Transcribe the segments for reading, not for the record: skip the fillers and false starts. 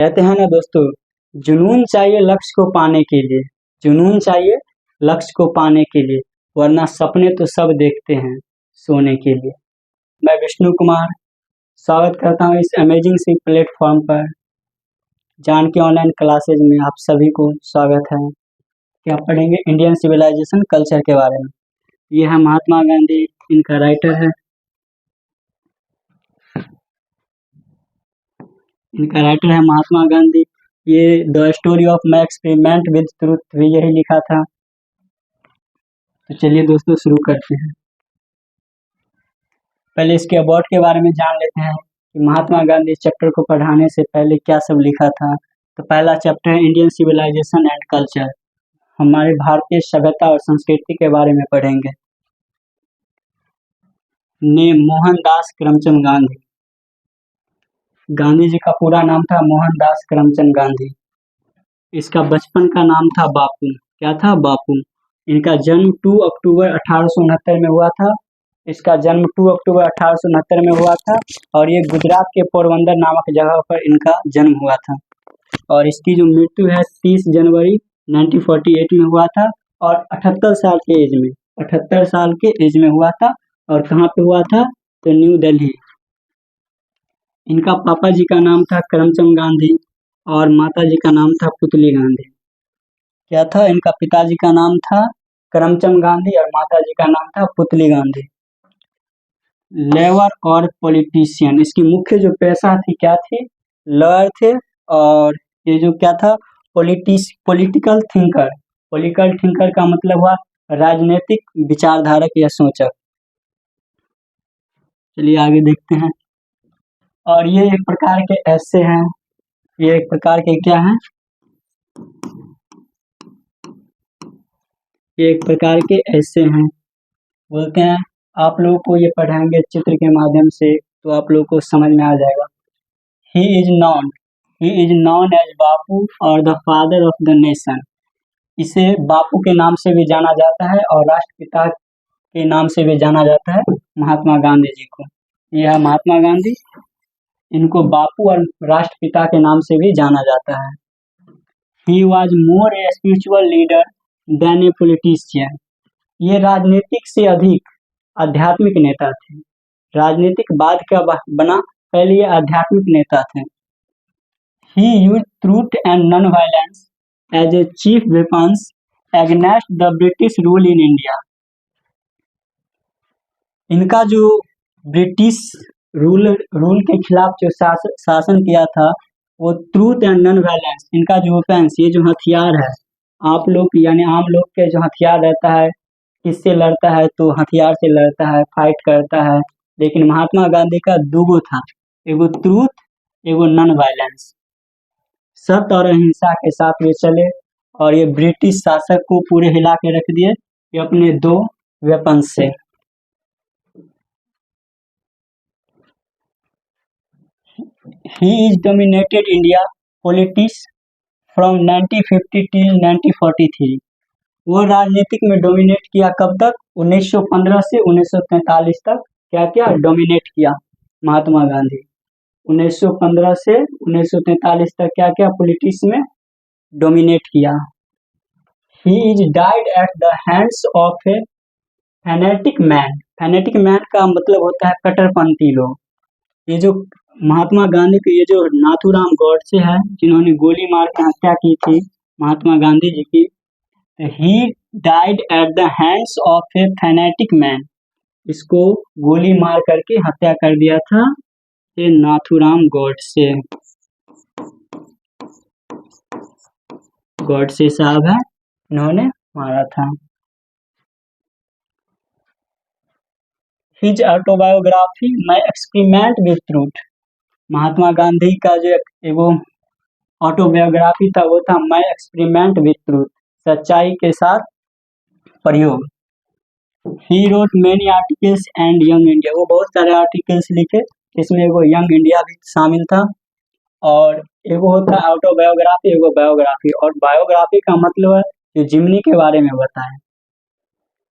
कहते हैं ना दोस्तों, जुनून चाहिए लक्ष्य को पाने के लिए। जुनून चाहिए लक्ष्य को पाने के लिए, वरना सपने तो सब देखते हैं सोने के लिए। मैं विष्णु कुमार स्वागत करता हूँ इस अमेजिंग सी प्लेटफॉर्म पर। जान के ऑनलाइन क्लासेज में आप सभी को स्वागत है कि आप पढ़ेंगे इंडियन सिविलाइजेशन कल्चर के बारे में। ये है महात्मा गांधी, इनका राइटर है। इनका राइटर है महात्मा गांधी। ये the story of my experiment with truth भी यही लिखा था। तो चलिए दोस्तों शुरू करते हैं। पहले इसके अबाउट के बारे में जान लेते हैं कि महात्मा गांधी चैप्टर को पढ़ाने से पहले क्या सब लिखा था। तो पहला चैप्टर है इंडियन सिविलाइजेशन एंड कल्चर। हमारे भारतीय सभ्यता और संस्कृति के बारे में पढ़ेंगे। नेम मोहनदास करमचंद गांधी। गांधी जी का पूरा नाम था मोहनदास करमचंद गांधी। इसका बचपन का नाम था बापू। क्या था? बापू। इनका जन्म 2 अक्टूबर 1869 में हुआ था। इसका जन्म 2 अक्टूबर 1869 में हुआ था और ये गुजरात के पोरबंदर नामक जगह पर इनका जन्म हुआ था। और इसकी जो मृत्यु है 30 जनवरी 1948 में हुआ था और 78 साल के एज में 78 साल के एज में हुआ था। और कहाँ पे हुआ था? तो न्यू दिल्ली। इनका पापा जी का नाम था करमचंद गांधी और माता जी का नाम था पुतली गांधी। क्या था? इनका पिताजी का नाम था करमचंद गांधी और माता जी का नाम था पुतली गांधी। लेबर और पॉलिटिशियन, इसकी मुख्य जो पेशा थी क्या थी? लॉयर थे। और ये जो क्या था? Political thinker. पॉलिटिकल थिंकर का मतलब हुआ राजनीतिक विचारधारक या सोचक। चलिए आगे देखते हैं। और ये एक प्रकार के ऐसे हैं, ये एक प्रकार के क्या हैं? ये एक प्रकार के ऐसे हैं। बोलते हैं आप लोगों को ये पढ़ाएंगे चित्र के माध्यम से तो आप लोगों को समझ में आ जाएगा। ही इज नॉन एज बापू और the father of the nation. इसे बापू के नाम से भी जाना जाता है और राष्ट्रपिता के नाम से भी जाना जाता है महात्मा गांधी जी को। यह है महात्मा गांधी। इनको बापू और राष्ट्रपिता के नाम से भी जाना जाता है। He was more a spiritual leader than a politician. ये राजनीतिक से अधिक आध्यात्मिक नेता थे। राजनीतिक बाद का बना, पहले ये आध्यात्मिक नेता थे। He use truth and non violence as a chief weapons against the British rule in India. इनका जो ब्रिटिश रूल के खिलाफ जो शासन किया था वो ट्रूथ एंड नॉन वायलेंस। इनका जो वेपन्स, ये जो हथियार है, आप लोग यानी आम लोग के जो हथियार रहता है, किससे लड़ता है? तो हथियार से लड़ता है, फाइट करता है। लेकिन महात्मा गांधी का दुगो था, एगो ट्रूथ, एगो नॉन वायलेंस। सत्य और अहिंसा के साथ ये चले और ये ब्रिटिश शासक को पूरे हिला के रख दिए ये अपने दो वेपन से। He is dominated India politics from 1950 till 1943। वो राजनीतिक में डोमिनेट किया कब तक? 1915 से 1943 तक। क्या क्या डोमिनेट किया महात्मा गांधी? 1915 से 1943 तक क्या क्या पॉलिटिक्स में डोमिनेट किया। He is died at the hands of a fanatic man। Fanatic man का मतलब होता है कट्टरपंथी लोग। ये जो महात्मा गांधी के ये जो नाथूराम गॉडसे है, जिन्होंने गोली मार के हत्या की थी महात्मा गांधी जी की, he died at the hands of A fanatic man. इसको गोली मार करके हत्या कर दिया था ये नाथूराम गॉडसे। गॉडसे साहब है, इन्होंने मारा था। His autobiography my experiment with truth. Mahatma Gandhi का जो एगो ऑटोबायोग्राफी था वो था माई एक्सपेरिमेंट विद ट्रूथ, सच्चाई के साथ प्रयोग। He wrote many articles and young India. वो बहुत सारे आर्टिकल्स लिखे, इसमें एगो यंग इंडिया भी शामिल था। और एगो होता है ऑटोबायोग्राफी, एगो बायोग्राफी। और बायोग्राफी का मतलब है जो जिमनी के बारे में बताएं,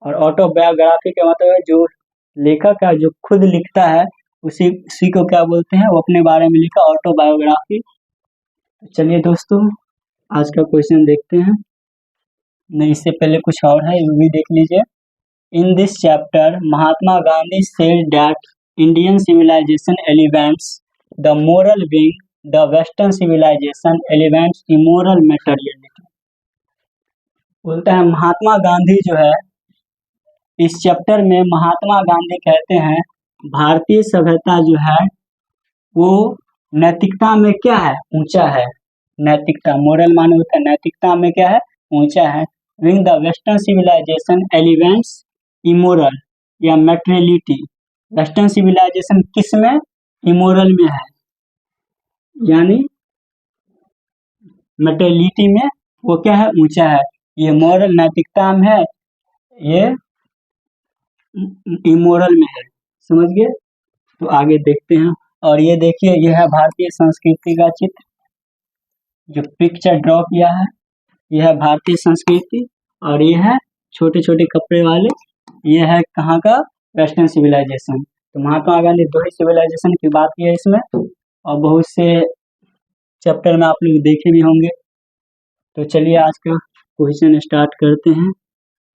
और ऑटोबायोग्राफी का मतलब है जो लेखक है जो खुद लिखता है उसी को क्या बोलते हैं? वो अपने बारे में लिखा, ऑटोबायोग्राफी। चलिए दोस्तों, आज का क्वेश्चन देखते हैं। नहीं, इससे पहले कुछ और है, वो भी देख लीजिए। In this chapter Mahatma Gandhi said that Indian civilization elevates the moral being, the western civilization elevates immoral materiality. बोलता है महात्मा गांधी जो है, इस चैप्टर में महात्मा गांधी कहते हैं भारतीय सभ्यता जो है वो नैतिकता में क्या है, ऊंचा है। नैतिकता, मोरल माने होता है नैतिकता में क्या है, ऊंचा है। Being the western civilization elevates immoral या मेटेरियलिटी। वेस्टर्न सिविलाइजेशन किस में, इमोरल में है, यानी मेटेरियलिटी में वो क्या है, ऊंचा है। ये मोरल नैतिकता में है, ये इमोरल में है। समझ गए? तो आगे देखते हैं। और ये देखिए, यह है भारतीय संस्कृति का चित्र, जो पिक्चर ड्रॉ किया है। यह है भारतीय संस्कृति और ये है छोटे छोटे कपड़े वाले, ये है कहाँ का, वेस्टर्न सिविलाइजेशन। तो महात्मा गांधी दो ही सिविलाइजेशन की बात की है इसमें, और बहुत से चैप्टर में आप लोग देखे भी होंगे। तो चलिए आज का क्वेश्चन स्टार्ट करते हैं।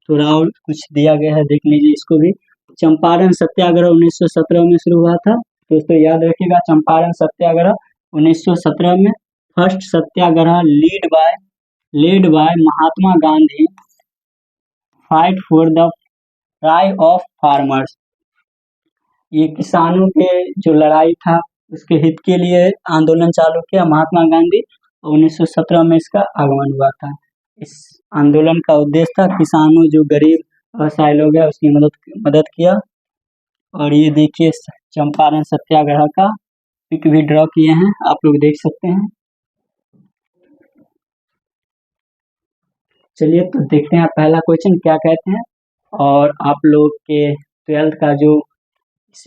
थोड़ा और कुछ दिया गया है, देख लीजिए इसको भी। चंपारण सत्याग्रह 1917 में शुरू हुआ था। दोस्तों याद रखिएगा, चंपारण सत्याग्रह 1917 में। First Satyagraha led by Mahatma Gandhi, fight for the right of farmers. ये किसानों के जो लड़ाई था उसके हित के लिए आंदोलन चालू किया महात्मा गांधी, 1917 में इसका आगमन हुआ था। इस आंदोलन का उद्देश्य था किसानों, जो गरीब असहाय लोग हैं, उसकी मदद किया। और ये देखिए चंपारण सत्याग्रह का पिक भी ड्रॉ किए हैं, आप लोग देख सकते हैं। चलिए तो देखते हैं पहला क्वेश्चन क्या कहते हैं। और आप लोग के 12th का जो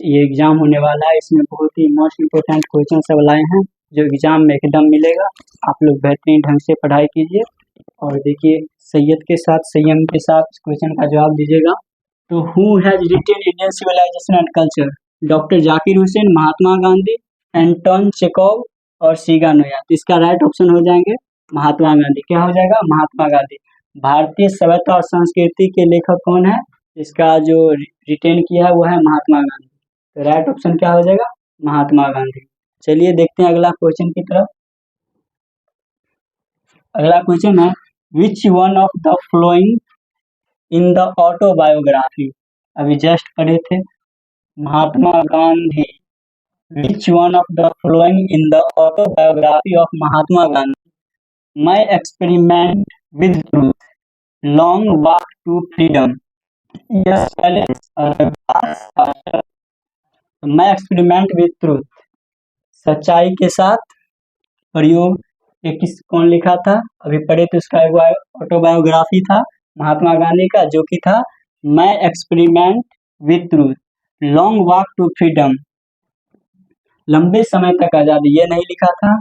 ये एग्जाम होने वाला है, इसमें बहुत ही मोस्ट इम्पोर्टेंट क्वेश्चन सब लाए हैं, जो एग्जाम में एकदम मिलेगा। आप लोग बेहतरीन ढंग से पढ़ाई कीजिए और देखिए सैयद के साथ, संयम के साथ इस क्वेश्चन का जवाब दीजिएगा। तो who has written Indian civilisation and culture? Doctor Zakir Hussain, Mahatma Gandhi, Anton Chekhov और सीगा नोया। तो इसका राइट ऑप्शन हो जाएंगे महात्मा गांधी। क्या हो जाएगा? महात्मा गांधी। भारतीय सभ्यता और संस्कृति के लेखक कौन है? इसका जो रिटेन किया है वो है महात्मा गांधी। तो राइट ऑप्शन क्या हो जाएगा? महात्मा गांधी। चलिए देखते हैं अगला क्वेश्चन की तरफ। अगला क्वेश्चन है, which one of the following in the autobiography? अभी जस्ट पढ़े थे Mahatma Gandhi. Which one of the following in the autobiography of Mahatma Gandhi? My experiment with truth, long walk to freedom, yes palace और माई एक्सपेरिमेंट विद ट्रूथ, सच्चाई के साथ प्रयोग। ये किस कौन लिखा था? अभी पढ़े तो इसका ऑटोबायोग्राफी था महात्मा गांधी का, जो कि था my experiment with truth, long walk to freedom, लंबे समय तक आजादी। ये नहीं लिखा था।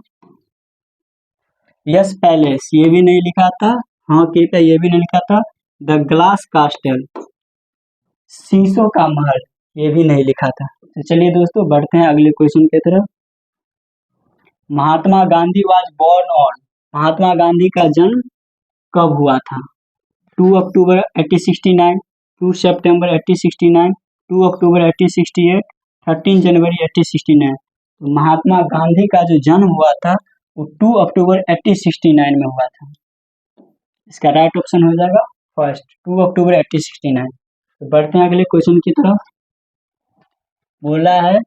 यस पैलेस ये भी नहीं लिखा था। हाँ कृपया ये भी नहीं लिखा था। द ग्लास कास्टल, शीशों का महल, ये भी नहीं लिखा था। तो चलिए दोस्तों बढ़ते हैं अगले क्वेश्चन की तरफ। Mahatma Gandhi was born on? महात्मा गांधी का जन्म कब हुआ था? 2 अक्टूबर 1869, 2 सितंबर 1869, 2 अक्टूबर 1868, 13 जनवरी 1869। तो महात्मा गांधी का जो जन्म हुआ था वो 2 अक्टूबर 1869 में हुआ था। इसका राइट ऑप्शन हो जाएगा फर्स्ट, 2 अक्टूबर 1869। तो बढ़ते हैं अगले क्वेश्चन की तरफ। बोला है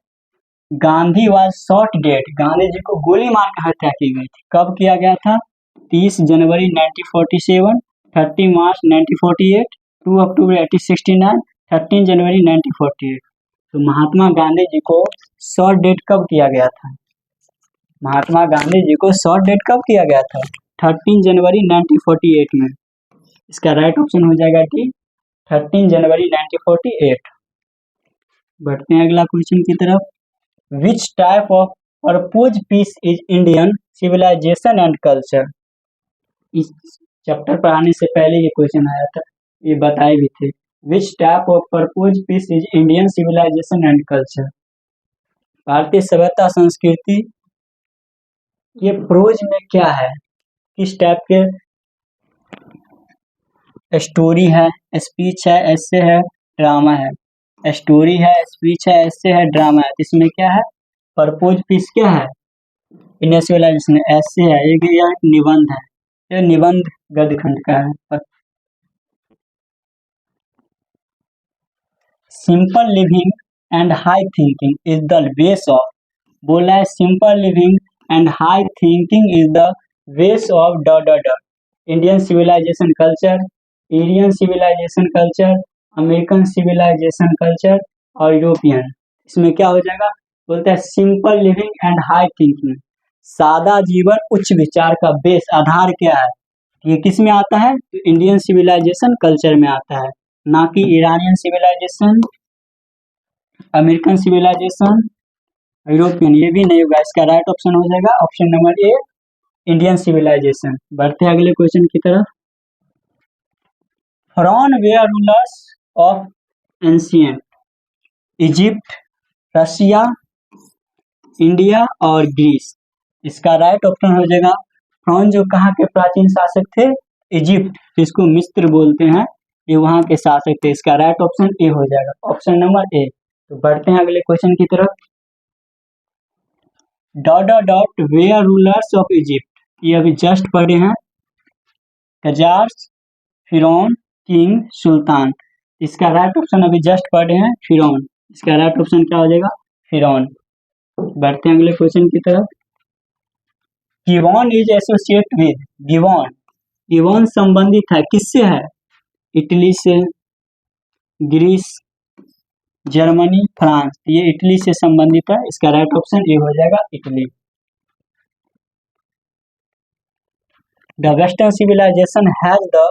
Gandhi was shot dead, Gandhi ji को गोली मारकर हत्या की गई थी, कब किया गया था? 30 जनवरी 1947, 30 मार्च 1948, 2 अक्टूबर 1869, 13 जनवरी 1948। तो महात्मा गांधी जी को शॉट डेड कब किया गया था? महात्मा गांधी जी को शॉट डेड कब किया गया था? 13 जनवरी 1948 में। इसका राइट ऑप्शन हो जाएगा डी, 13 जनवरी 1948। बढ़ते हैं अगला क्वेश्चन की तरफ। Which type of purpose peace is Indian civilisation and culture? इस चैप्टर पढ़ाने से पहले ये क्वेश्चन आया था, ये बताए भी थे। Which type of purpose peace is Indian civilisation and culture? भारतीय सभ्यता संस्कृति ये प्रोज में क्या है, किस टाइप के, स्टोरी है, स्पीच है, ऐसे है, ड्रामा है। स्टोरी है, स्पीच है, ऐसे है, ड्रामा है। इसमें क्या है, परपोज पीस क्या है, इनिशियलाइजेशन ऐसे है, यह निबंध है, ये निबंध गद्य खंड का है। Simple living and high thinking is the base of, बोला है simple living and high thinking is the base of dot dot dot, Indian civilisation culture, Indian civilisation culture, American civilisation culture और यूरोपियन। इसमें क्या हो जाएगा, बोलते हैं simple living and high thinking, सादा जीवन उच्च विचार का बेस आधार क्या है, ये किस में आता है, तो इंडियन सिविलाइजेशन कल्चर में आता है, ना कि Iranian civilisation, American civilisation, European. ये भी नहीं होगा, इसका राइट ऑप्शन हो जाएगा option number A, Indian civilisation. बढ़ते हैं अगले क्वेश्चन की तरफ। From where rulers of ancient, Egypt, Russia, India और ग्रीस। इसका राइट ऑप्शन हो जाएगा फ्रॉम, जो कहाँ के प्राचीन शासक थे, इजिप्ट, जिसको मिस्र बोलते हैं, ये वहाँ के शासक थे। इसका राइट ऑप्शन ए हो जाएगा, ऑप्शन नंबर ए। तो बढ़ते हैं अगले क्वेश्चन की तरफ। Dot dot dot where rulers of Egypt, ये अभी जस्ट पढ़े हैं, कजार्स, फिरौन, किंग, सुल्तान। इसका राइट ऑप्शन अभी जस्ट पढ़े हैं फिरौन, इसका राइट ऑप्शन क्या हो जाएगा, फिरौन। बढ़ते हैं अगले क्वेश्चन की तरफ। गिवॉन इज एसोसिएट विद, गिवॉन, गिवॉन संबंधित है किससे है, इटली से, ग्रीस, जर्मनी, फ्रांस। ये इटली से संबंधित है, इसका राइट ऑप्शन ए हो जाएगा Italy. The western civilisation has the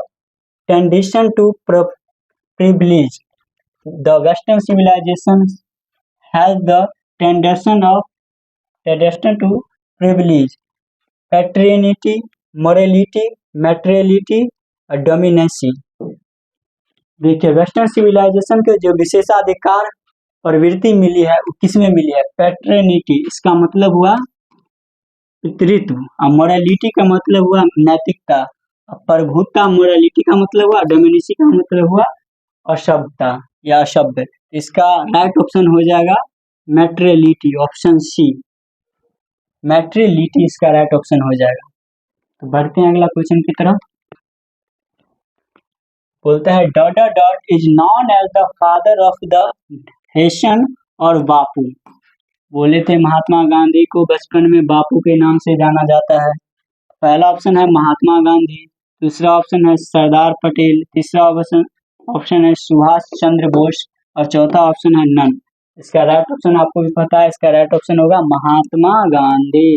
tendency to privilege, the western civilization has the tendency to privilege paternity, morality, materiality और dominancy। देखिए वेस्टर्न सिविलाइजेशन के जो विशेषाधिकार प्रवृत्ति मिली है वो किसमें मिली है, पैटर्निटी, इसका मतलब हुआ पितृत्व, और मोरालिटी का मतलब हुआ नैतिकता, प्रभुता, मोरालिटी का मतलब हुआ, डोमिनेसी का मतलब हुआ असभ्यता या असभ्य। इसका राइट ऑप्शन हो जाएगा मैट्रिलिटी, ऑप्शन सी, मैट्रिलिटी इसका राइट ऑप्शन हो जाएगा। तो बढ़ते हैं अगला क्वेश्चन की तरफ। बोलता है dot dot dot is known as the father of the nation और बापू, बोले थे महात्मा गांधी को बचपन में बापू के नाम से जाना जाता है। पहला ऑप्शन है महात्मा गांधी, दूसरा ऑप्शन है सरदार पटेल, तीसरा ऑप्शन है सुभाष चंद्र बोस और चौथा ऑप्शन है नन। इसका राइट ऑप्शन आपको भी पता है, इसका राइट ऑप्शन होगा Mahatma Gandhi.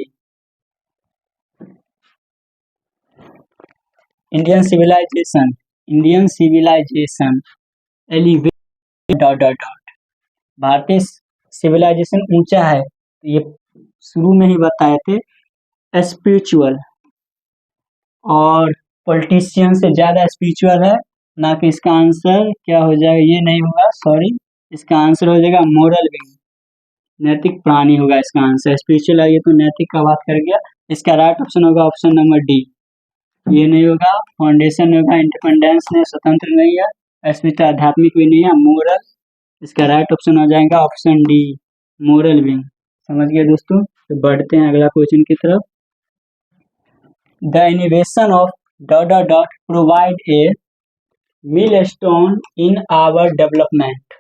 Indian civilization, Indian civilization elevate dot dot dot, भारतीय सिविलाइजेशन ऊंचा है, ये शुरू में ही बताए थे, स्पिरिचुअल और पॉलिटिशियन से ज्यादा स्पिरिचुअल है, ना कि इसका आंसर क्या हो जाएगा, ये नहीं होगा, सॉरी, इसका आंसर हो जाएगा मोरल बीइंग, नैतिक प्राणी होगा इसका आंसर। स्पिरिचुअल है ये तो नैतिक का बात कर गया, इसका राइट ऑप्शन होगा ऑप्शन नंबर डी, ये नहीं होगा, फाउंडेशन होगा, इंडिपेंडेंस ने स्वतंत्र नहीं है, अस्मिता आध्यात्मिक भी नहीं है, मोरल, इसका राइट ऑप्शन हो जाएगा ऑप्शन डी, मोरल बीइंग। समझ गए दोस्तों। तो बढ़ते हैं अगला क्वेश्चन की तरफ। The innovation of dot dot dot provide a millstone in our development,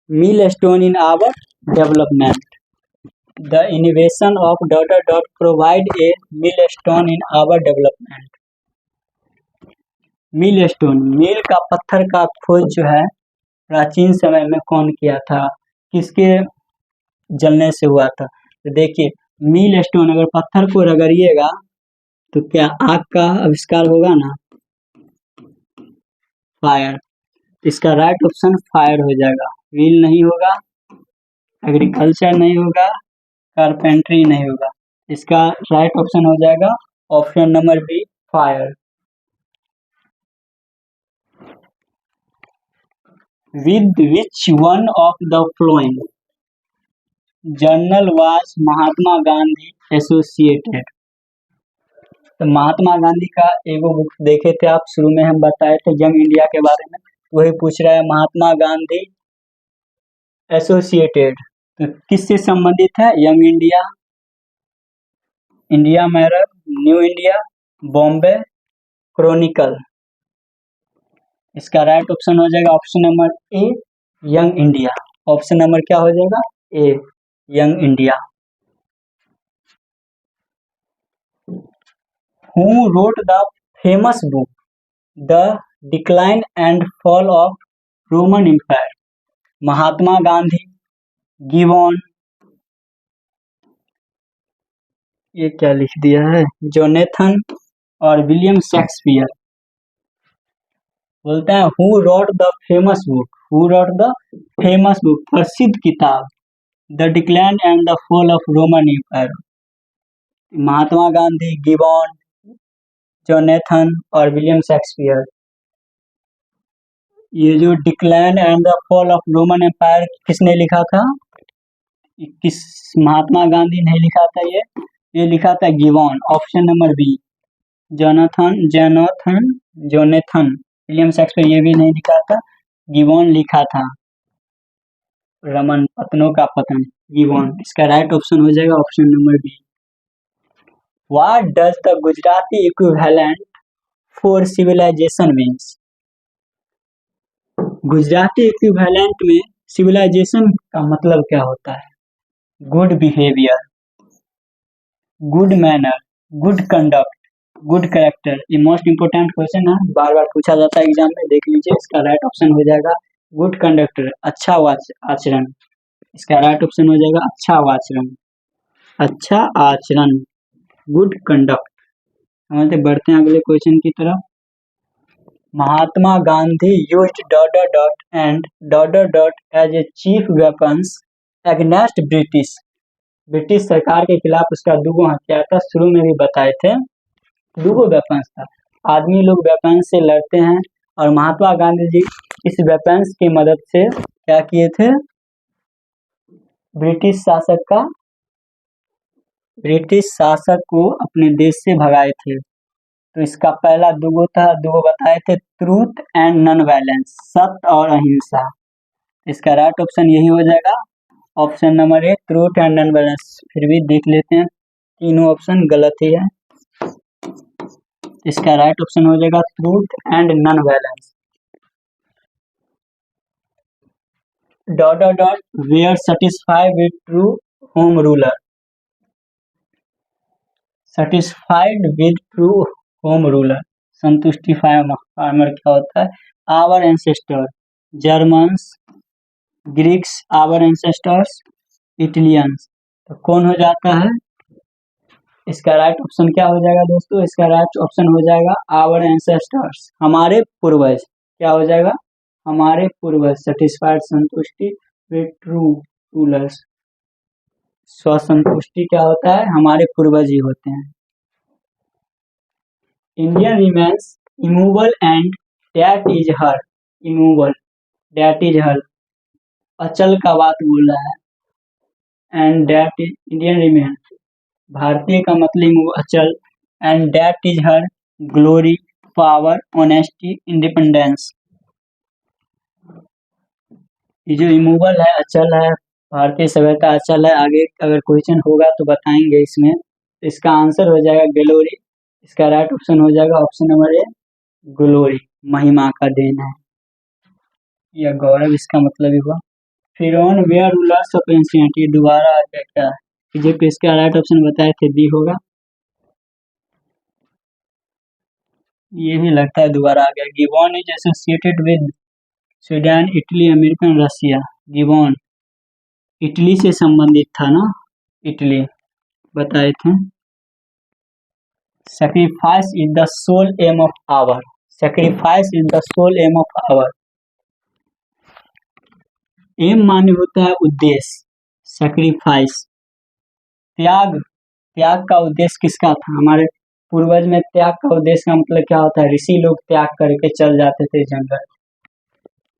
millstone in our development, the innovation of dot dot dot provide a millstone in our development। millstone, मील का पत्थर का खोज जो है प्राचीन समय में कौन किया था, किसके जलने से हुआ था, तो देखिए millstone, अगर पत्थर को रगड़िएगा तो क्या आग का आविष्कार होगा ना, फायर, इसका राइट ऑप्शन फायर हो जाएगा, व्हील नहीं होगा, एग्रीकल्चर नहीं होगा, कारपेंट्री नहीं होगा, इसका राइट ऑप्शन हो जाएगा option number B, fire. With which one of the following journal was Mahatma Gandhi associated. तो महात्मा गांधी का एगो बुक देखे थे आप, शुरू में हम बताए थे यंग इंडिया के बारे में, वही पूछ रहा है महात्मा गांधी एसोसिएटेड तो किससे संबंधित है? Young India, India Mirror, New India, Bombay Chronicle. इसका राइट ऑप्शन हो जाएगा option number A, Young India. Option number क्या हो जाएगा? A, Young India. Who wrote the famous book The Decline and Fall of Roman Empire? Mahatma Gandhi, gibbon, ये क्या लिख दिया है, जोनेथन और विलियम शेक्सपियर। बोलते हैं who wrote the famous book, who wrote the famous book, प्रसिद्ध किताब the decline and the fall of Roman empire. Mahatma Gandhi, Gibbon, Jonathan और विलियम शेक्सपियर। ये जो decline and the fall of Roman empire किसने लिखा था? किस महात्मा गांधी ने लिखा था? ये लिखा था Gibbon. Option number B, Jonathan. William Shakespeare ये भी नहीं लिखा था, गिबॉन लिखा था। रमन पत्नों का पतन, गिबॉन। इसका राइट ऑप्शन हो जाएगा option number B. What does the Gujarati equivalent for civilization means? Gujarati equivalent में सिविलाइजेशन का मतलब क्या होता है? Good behaviour, good manner, good conduct, good character. ये मोस्ट इंपोर्टेंट क्वेश्चन है, बार बार पूछा जाता है एग्जाम में, देख लीजिए। इसका राइट ऑप्शन हो जाएगा गुड कंडक्टर, अच्छा आचरण। इसका राइट ऑप्शन हो जाएगा अच्छा आचरण, अच्छा आचरण, गुड कंडक्ट। समझते, बढ़ते हैं अगले क्वेश्चन की तरफ। Mahatma Gandhi used ... and ... as a chief weapons against British. British सरकार के खिलाफ उसका दुगो हथियार था, शुरू में भी बताए थे, दुगो वेपन्स था। आदमी लोग वेपन्स से लड़ते हैं और महात्मा गांधी जी इस वेपन्स की मदद से क्या किए थे? ब्रिटिश शासक को अपने देश से भगाए थे। तो इसका पहला दुगो बताए थे, ट्रूथ एंड नॉन वायलेंस, सत्य और अहिंसा। इसका राइट ऑप्शन यही हो जाएगा option number A, truth and non violence. फिर भी देख लेते हैं, तीनों ऑप्शन गलत ही है। इसका राइट ऑप्शन हो जाएगा truth and non violence. ... Were satisfied with true home ruler. Satisfied with true home ruler, संतुष्टि फार्मर क्या होता है? Our ancestor, Germans, Greeks, our ancestors, Italians. तो कौन हो जाता है? इसका राइट ऑप्शन क्या हो जाएगा दोस्तों? इसका राइट ऑप्शन हो जाएगा आवर एंसेस्टर्स, हमारे पूर्वज। क्या हो जाएगा? हमारे पूर्वज। सेटिस्फाइड, संतुष्टि, विद ट्रू रूलर्स, स्वसंतुष्टि क्या होता है? हमारे पूर्वज ही होते हैं। Indian remains immovable and that is her, immovable, that is her, अचल का बात बोल रहा है। And that is Indian remain, भारतीय का मतलब अचल। And that is her glory, power, honesty, independence. ये जो इमूवल है, अचल है, भारतीय सभ्यता अचल है। आगे अगर क्वेश्चन होगा तो बताएंगे इसमें। इसका आंसर हो जाएगा ग्लोरी। इसका राइट ऑप्शन हो जाएगा ऑप्शन नंबर ए, ग्लोरी, महिमा का देन है या गौरव, इसका मतलब ही हुआ। फिर on were rulers of ancient, ये दोबारा आ गया क्या? इजिप्ट। इसका राइट ऑप्शन बताए थे बी होगा। ये भी लगता है दोबारा आ गया। Gibbon is associated with Sweden, Italy, American, Russia. Gibbon Italy से संबंधित था ना, इटली बताए थे। Sacrifice is the sole aim of our, sacrifice is the sole aim of our। Aim माने होता है उद्देश्य, सैक्रिफाइस त्याग, त्याग का उद्देश्य किसका था? हमारे पूर्वज में त्याग का उद्देश्य का मतलब क्या होता है? ऋषि लोग त्याग करके चल जाते थे जंगल,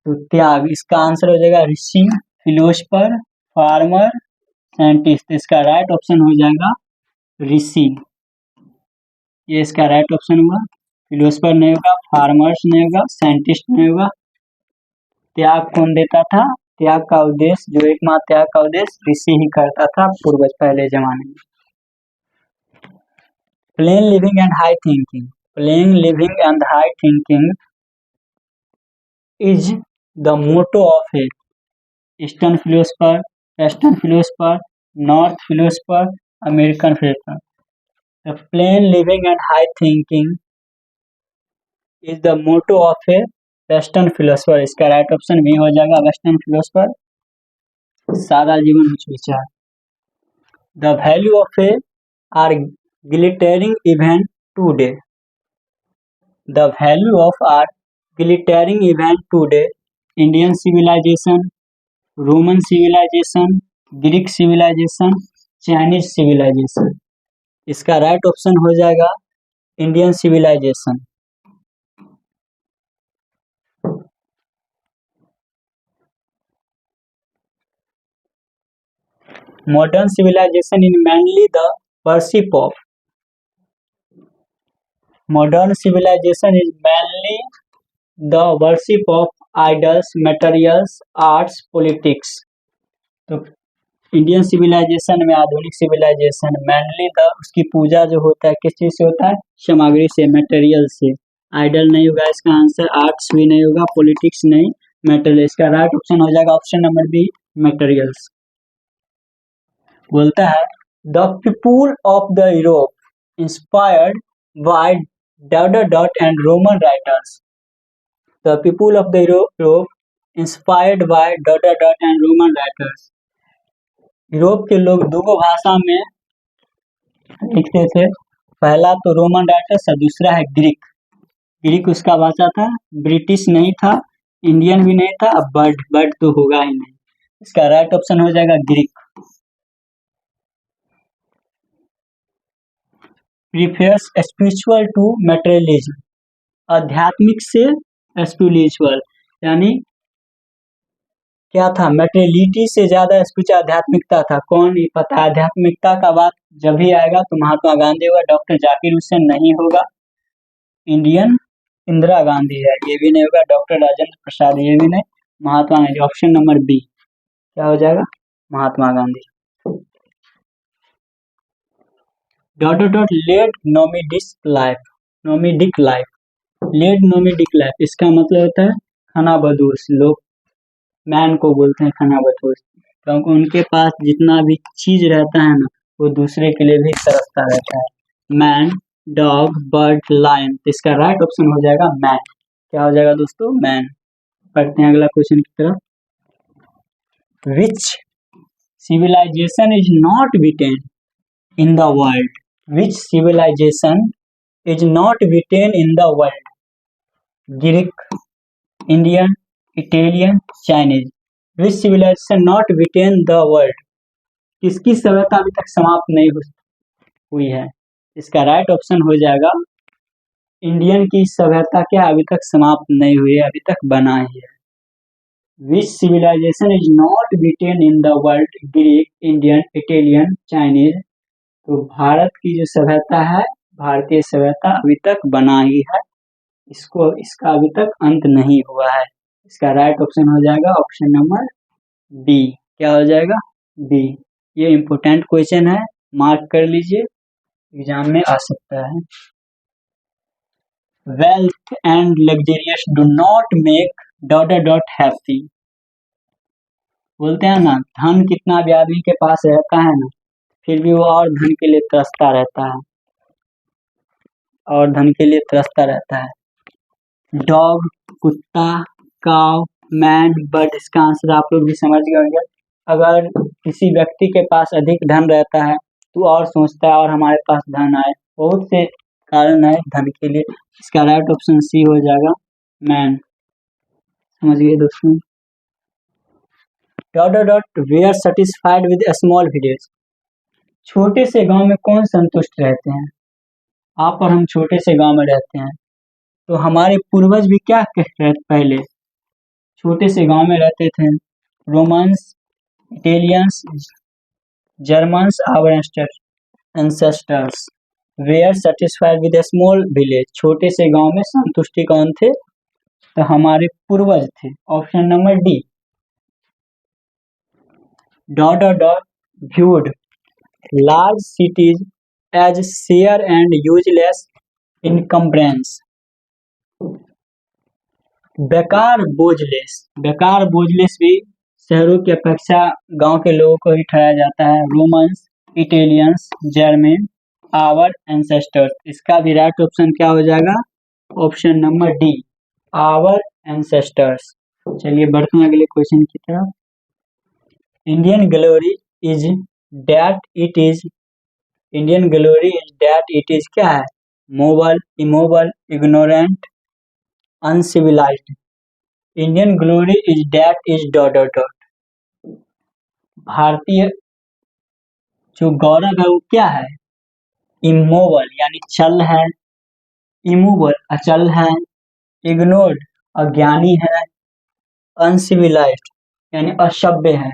तो त्याग। इसका आंसर हो जाएगा ऋषि, फिलोसफर, फार्मर, साइंटिस्ट। इसका राइट ऑप्शन हो जाएगा ऋषि, ये इसका राइट ऑप्शन हुआ। फिलोसफर नहीं होगा, फार्मर्स नहीं होगा, साइंटिस्ट नहीं होगा। त्याग कौन देता था? त्याग का उद्देश्य, जो एकमात्र त्याग का उद्देश्य ऋषि ही करता था पूर्वज पहले जमाने में। Plain living and high thinking, plain living and high thinking is the motto of a eastern philosopher, western philosopher, north philosopher, American philosopher. The plain living and high thinking is the motto of a western philosopher, इसका right option भी हो जाएगा western philosopher. सादा जीवन उच्च विचार। The value of a are glittering event today, the value of our glittering event today, Indian civilization, Roman civilization, Greek civilization, Chinese civilization, इसका right option हो जाएगा Indian civilization. Modern civilization is mainly the worship of, modern civilization is mainly the worship of idols, materials, arts, politics। तो Indian civilisation में, आधुनिक civilisation mainly the, उसकी पूजा जो होता है किस चीज से होता है? सामग्री से, मटेरियल से। आइडल नहीं होगा इसका आंसर, आर्ट्स भी नहीं होगा, पॉलिटिक्स नहीं, मटेरियल। इसका राइट ऑप्शन हो जाएगा ऑप्शन नंबर बी, मटेरियल्स। बोलता है the people of the Europe inspired by dot and Roman writers, the people of the Europe inspired by dot and Roman writers. Europe के लोग दो भाषा में लिखते थे, पहला तो रोमन राइटर्स और दूसरा है ग्रीक। ग्रीक उसका भाषा था, ब्रिटिश नहीं था, इंडियन भी नहीं था, अब बर्ड तो होगा ही नहीं। इसका राइट ऑप्शन हो जाएगा Greek. Prefers spiritual to materialism, आध्यात्मिक से स्पिरिचुअल, यानी क्या था? मटेरियलिटी से ज्यादा स्पिरिचुअल, आध्यात्मिकता था। कौन? ये पता है आध्यात्मिकता का बात जब भी आएगा तो महात्मा गांधी होगा, डॉक्टर जाकिर हुसैन नहीं होगा, इंडियन इंदिरा गांधी है, ये भी नहीं होगा, डॉक्टर राजेंद्र प्रसाद ये भी नहीं, Mahatma Gandhi. Option number B क्या हो जाएगा? Mahatma Gandhi. Led nomadic life, nomadic life, led nomadic life, इसका मतलब होता है खानाबदोश। लोग मैन को बोलते हैं खानाबदोश, क्योंकि उनके पास जितना भी चीज रहता है ना, वो दूसरे के लिए भी तरसता रहता है। मैन, डॉग, बर्ड, लायन, इसका राइट ऑप्शन हो जाएगा मैन। क्या हो जाएगा दोस्तों? मैन। पढ़ते हैं अगला क्वेश्चन की तरफ। Which civilization is not beaten in the world, which civilization is not beaten in the world? Greek, Indian, Italian, Chinese. Which civilization not beaten the world, किसकी सभ्यता अभी तक समाप्त नहीं हुई है? इसका राइट ऑप्शन हो जाएगा इंडियन की सभ्यता क्या अभी तक समाप्त नहीं हुई है, अभी तक बना ही है। Which civilization is not beaten in the world? Greek, Indian, Italian, Chinese. तो भारत की जो सभ्यता है, भारतीय सभ्यता अभी तक बना ही है, इसका अभी तक अंत नहीं हुआ है। इसका राइट ऑप्शन हो जाएगा ऑप्शन नंबर बी। क्या हो जाएगा? बी। ये इम्पोर्टेंट क्वेश्चन है, मार्क कर लीजिए, एग्जाम में आ सकता है। Wealth and luxurious do not make dot happy, बोलते हैं ना, धन कितना भी आदमी के पास रहता है ना, फिर भी वो और धन के लिए तरसता रहता है, और धन के लिए तरसता रहता है। डॉग, कुत्ता, काव, मैन, बर्ड, इसका आंसर आप लोग भी समझ गए होंगे। अगर किसी व्यक्ति के पास अधिक धन रहता है तो और सोचता है और हमारे पास धन आए, बहुत से कारण है धन के लिए। इसका राइट ऑप्शन सी हो जाएगा मैन। समझ गए दोस्तों? We are satisfied with small village, छोटे से गांव में कौन संतुष्ट रहते हैं? आप और हम छोटे से गांव में रहते हैं, तो हमारे पूर्वज भी क्या कहते हैं? पहले छोटे से गांव में रहते थे। रोमन्स, इटालियंस, जर्मन्स और ancestors were satisfied with a small village, छोटे से गांव में संतुष्टि कौन थे? तो हमारे पूर्वज थे। Option number D. Dot dot dot viewed large cities as sheer and useless encumbrance, बेकार बोझलेस भी शहरों की अपेक्षा गांव के लोगों को ही ठहराया जाता है। Romans, Italians, German, our ancestors, इसका भी राइट ऑप्शन क्या हो जाएगा? Option number D, our ancestors. चलिए बढ़ते हैं अगले क्वेश्चन की तरफ। Indian glory is that it is, Indian glory is that it is क्या है? Mobile, immobile, ignorant, uncivilized. Indian glory is that is dot dot dot. भारतीय जो गौरव है वो क्या है? इमोबल यानी चल है, इमूबल अचल है, इग्नोर्ड अज्ञानी है, अनसिविलाइज्ड यानी असभ्य है।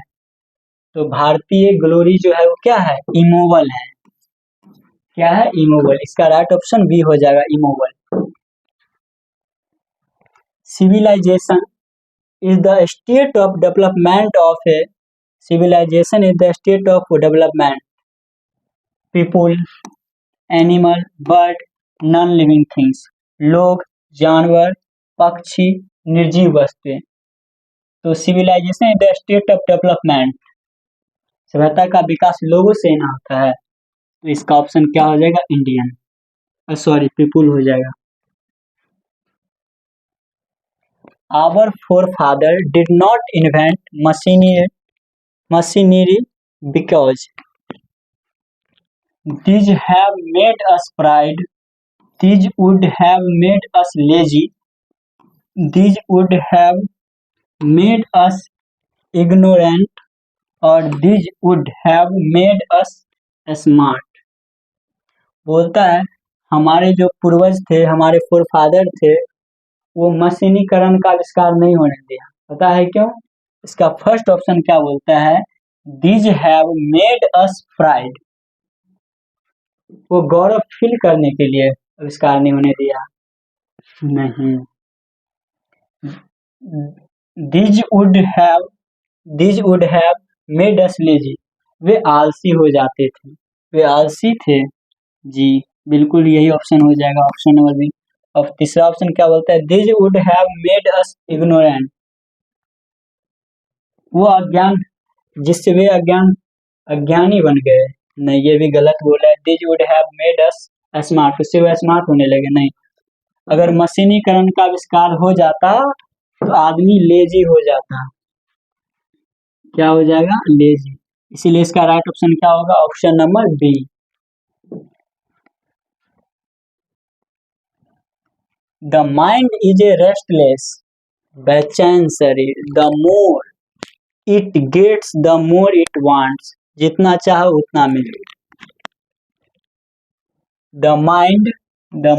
तो भारतीय ग्लोरी जो है वो क्या है? इमोबल है। क्या है? इमोबल। इसका राइट ऑप्शन बी हो जाएगा, immobile. Civilization is the state of development of a civilization is the state of development people animal bird non-living things, लोग, जानवर, पक्षी, निर्जीव वस्तुएं। तो civilization is the state of development, सभ्यता का विकास लोगों से ना होता है। तो इसका ऑप्शन क्या हो जाएगा? इंडियन, सॉरी पीपुल हो जाएगा। Our forefather did not invent machinery because these have made us pride, these would have made us lazy, these would have made us ignorant, or these would have made us smart। बोलता है हमारे जो पूर्वज थे, हमारे फोरफादर थे, वो मशीनीकरण का आविष्कार नहीं होने दिया। पता है क्यों? इसका फर्स्ट ऑप्शन क्या बोलता है? These have made us pride, वो गौरव फील करने के लिए आविष्कार नहीं होने दिया। नहीं, These would have made us lazy, वे आलसी हो जाते थे, वे आलसी थे। जी बिल्कुल यही ऑप्शन हो जाएगा, ऑप्शन नंबर बी। और तीसरा ऑप्शन क्या बोलता है? These would have made us ignorant, वो अज्ञान, जिससे वे अज्ञानी बन गए। नहीं, ये भी गलत बोला है। These would have made us smart, उससे वे स्मार्ट होने लगे। नहीं, अगर मशीनीकरण का आविष्कार हो जाता तो आदमी लेजी हो जाता। क्या हो जाएगा? लेजी। इसीलिए इसका राइट ऑप्शन क्या होगा? Option number B. The mind is a restless, बेचैन शरीर, the more it gets the more it wants, जितना चाहो उतना मिले। The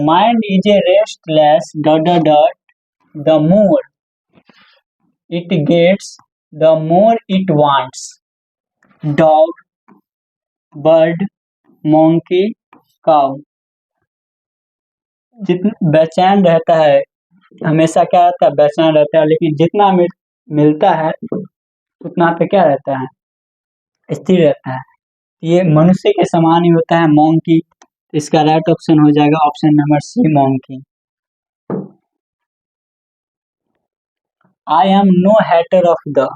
mind is a restless dot dot dot, the more it gets the more it wants. Dog, bird, monkey, cow. जितना बेचैन रहता है, हमेशा क्या रहता है? बेचैन रहता है, लेकिन जितना मिलता है उतना पे क्या रहता है? स्थिर रहता है। ये मनुष्य के समान ही होता है, मोंकी। इसका राइट ऑप्शन हो जाएगा option number C, monkey. I am no hater of the,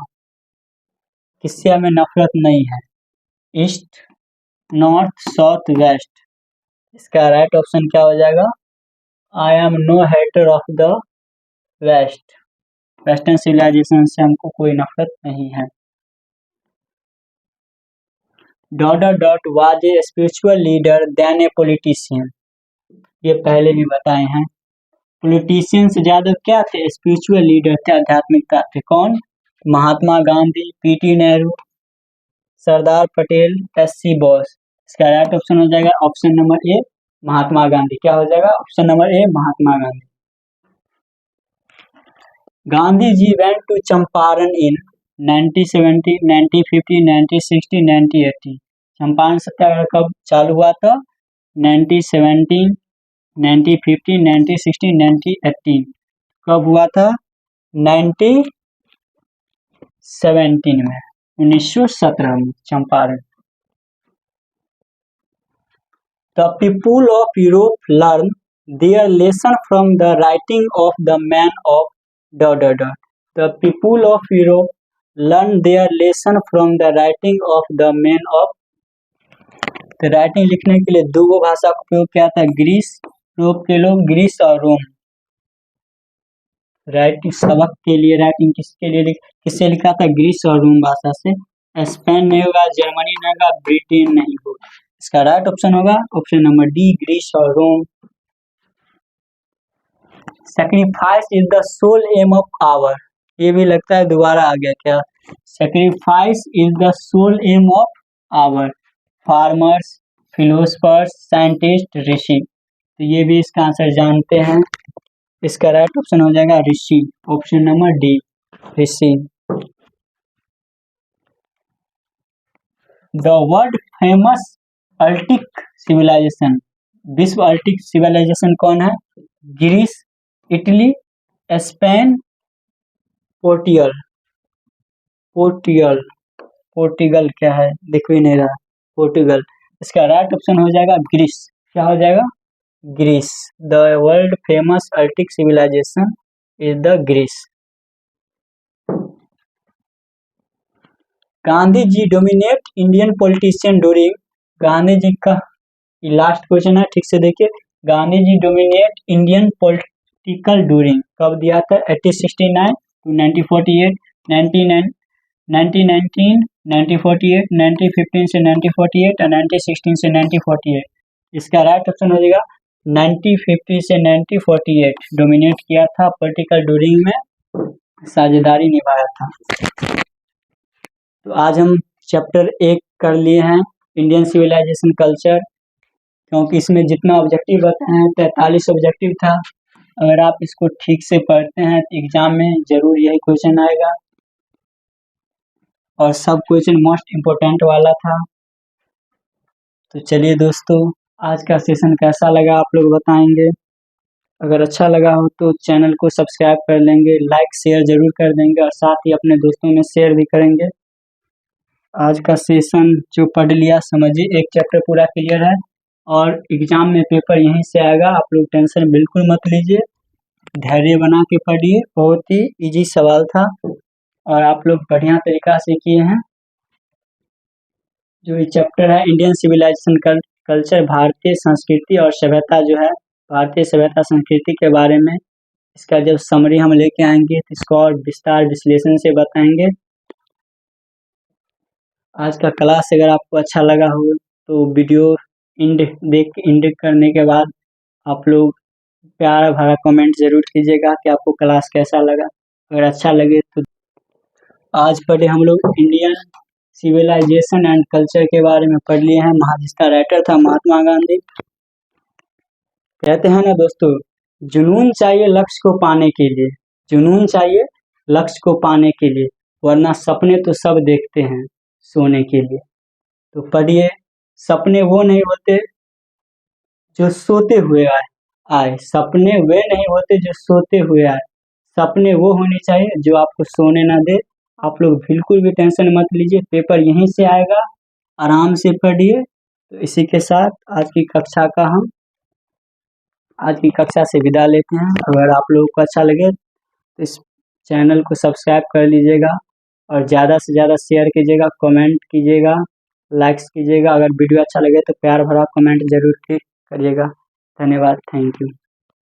किससे हमें नफरत नहीं है? East, north, south, west. इसका राइट ऑप्शन क्या हो जाएगा? I am no hater of the west, western civilization से हमको कोई नफरत नहीं है। Dot dot dot was a spiritual leader than a politician, ये पहले भी बताए हैं। पॉलिटिशियन से ज्यादा क्या थे? स्पिरिचुअल लीडर थे, आध्यात्मिकता थे। कौन? Mahatma Gandhi, PT Nehru, Sardar Patel, SC Bose. इसका राइट ऑप्शन हो जाएगा option number A, Mahatma Gandhi. क्या हो जाएगा? Option number A, Mahatma Gandhi. Gandhi ji went to Champaran in 1970, 1950, 1960, 1980। Champaran Satyagraha कब चालू हुआ था? 1917, 1915, 1916, 1918। कब हुआ था? 1917 में, 1917 में Champaran. The people of Europe learn their lesson from the writing of the man of ... The people of Europe learn their lesson from the writing of the man of... तो राइटिंग लिखने के लिए दो भाषा का उपयोग किया था, ग्रीस, यूरोप के लोग ग्रीस और रोम। राइटिंग सबक के लिए राइटिंग किससे लिखा था? ग्रीस और रोम भाषा से। स्पेन नहीं होगा, जर्मनी नहीं होगा, ब्रिटेन नहीं होगा। इसका राइट ऑप्शन होगा ऑप्शन नंबर डी, ग्रीस और Rome. Sacrifice is the soul aim of our. ये भी लगता है दोबारा आ गया क्या? Sacrifice is the soul aim of our farmers, philosophers, scientist, rishi. तो ये भी इसका आंसर जानते हैं। इसका राइट ऑप्शन हो जाएगा rishi, option number D, rishi. The world famous attic civilization, विश्व अल्टिक सिविलाइजेशन कौन है? Greece, Italy, Spain, Portugal. Portugal क्या है? दिख भी नहीं रहा, पोर्टुगल। इसका राइट ऑप्शन हो जाएगा ग्रीस। क्या हो जाएगा? Greece. The world famous attic civilization is the Greece. Gandhi ji dominate Indian politician during... Gandhi ji का लास्ट क्वेश्चन है, ठीक से देखिए। Gandhi ji dominate Indian political during कब दिया था? 1869 to 1948, 1919, 1948, 1915 से 1948 और 1916 से 1948। इसका राइट ऑप्शन हो जाएगा 1950 से 1948 डोमिनेट किया था, पॉलिटिकल ड्यूरिंग में साझेदारी निभाया था। तो आज हम चैप्टर 1 कर लिए हैं, इंडियन सिविलाइजेशन कल्चर, क्योंकि इसमें जितना ऑब्जेक्टिव बताए हैं 43 ऑब्जेक्टिव था। अगर आप इसको ठीक से पढ़ते हैं तो एग्जाम में जरूर यही क्वेश्चन आएगा, और सब क्वेश्चन मोस्ट इम्पोर्टेंट वाला था। तो चलिए दोस्तों, आज का सेशन कैसा लगा आप लोग बताएंगे। अगर अच्छा लगा हो तो चैनल को सब्सक्राइब कर लेंगे, लाइक शेयर जरूर कर देंगे, और साथ ही अपने दोस्तों में शेयर भी करेंगे। आज का सेशन जो पढ़ लिया, समझिए एक चैप्टर पूरा क्लियर है, और एग्जाम में पेपर यहीं से आएगा। आप लोग टेंशन बिल्कुल मत लीजिए, धैर्य बना के पढ़िए। बहुत ही इजी सवाल था और आप लोग बढ़िया तरीका से किए हैं। जो ये चैप्टर है इंडियन सिविलाइजेशन कल्चर, भारतीय संस्कृति और सभ्यता, जो है भारतीय सभ्यता संस्कृति के बारे में, इसका जब समरी हम लेके आएंगे तो इसको और विस्तार विश्लेषण से बताएंगे। आज का क्लास अगर आपको अच्छा लगा हो तो वीडियो इंड करने के बाद आप लोग प्यारा भरा कमेंट जरूर कीजिएगा कि आपको क्लास कैसा लगा। अगर अच्छा लगे तो आज पढ़े हम लोग इंडियन सिविलाइजेशन एंड कल्चर के बारे में पढ़ लिए हैं। जिसका राइटर था महात्मा गांधी। कहते हैं ना दोस्तों, जुनून चाहिए लक्ष्य को पाने के लिए, जुनून चाहिए लक्ष्य को पाने के लिए, वरना सपने तो सब देखते हैं सोने के लिए। तो पढ़िए, सपने वो नहीं होते जो सोते हुए आए, सपने वे नहीं होते जो सोते हुए आए, सपने वो होने चाहिए जो आपको सोने ना दे। आप लोग बिल्कुल भी टेंशन मत लीजिए, पेपर यहीं से आएगा, आराम से पढ़िए। तो इसी के साथ आज की कक्षा से विदा लेते हैं। अगर आप लोगों को अच्छा लगे तो इस चैनल को सब्सक्राइब कर लीजिएगा, और ज़्यादा से ज़्यादा शेयर कीजिएगा, कमेंट कीजिएगा, लाइक्स कीजिएगा। अगर वीडियो अच्छा लगे तो प्यार भरा कमेंट जरूर करिएगा। धन्यवाद, थैंक यू।